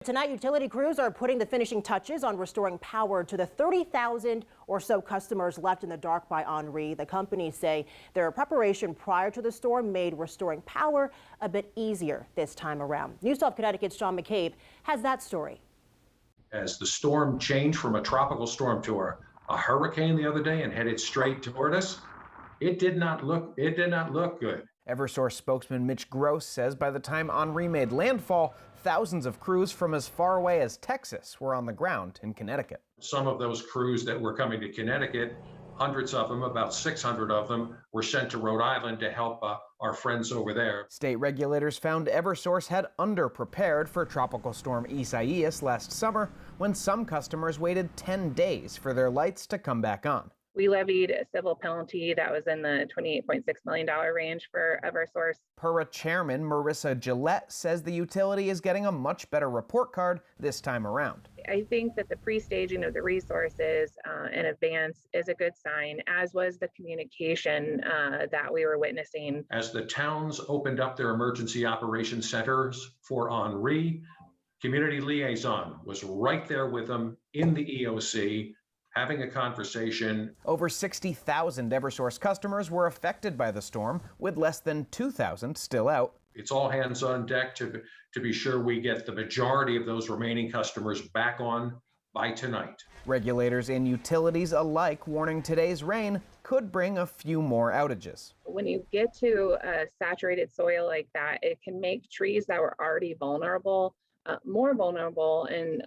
Tonight, utility crews are putting the finishing touches on restoring power to the 30,000 or so customers left in the dark by Henri. The companies say their preparation prior to the storm made restoring power a bit easier this time around. News 12 Connecticut's Sean McCabe has that story. As the storm changed from a tropical storm to a hurricane the other day and headed straight toward us, it did not look good. Eversource spokesman Mitch Gross says by the time Henri made landfall, thousands of crews from as far away as Texas were on the ground in Connecticut. Some of those crews that were coming to Connecticut, hundreds of them, about 600 of them, were sent to Rhode Island to help our friends over there. State regulators found Eversource had underprepared for Tropical Storm Isaias last summer when some customers waited 10 days for their lights to come back on. We levied a civil penalty that was in the $28.6 million range for Eversource. PURA chairman Marissa Gillette says the utility is getting a much better report card this time around. I think that the pre-staging of the resources in advance is a good sign, as was the communication that we were witnessing. As the towns opened up their emergency operations centers for Henri, community liaison was right there with them in the EOC, having a conversation. Over 60,000 Eversource customers were affected by the storm, with less than 2,000 still out. It's all hands on deck to be sure we get the majority of those remaining customers back on by tonight. Regulators and utilities alike warning today's rain could bring a few more outages. When you get to a saturated soil like that, it can make trees that were already vulnerable more vulnerable and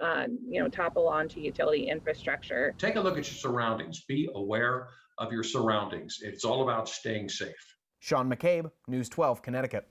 topple onto utility infrastructure. Take a look at your surroundings. Be aware of your surroundings. It's all about staying safe. Sean McCabe, News 12, Connecticut.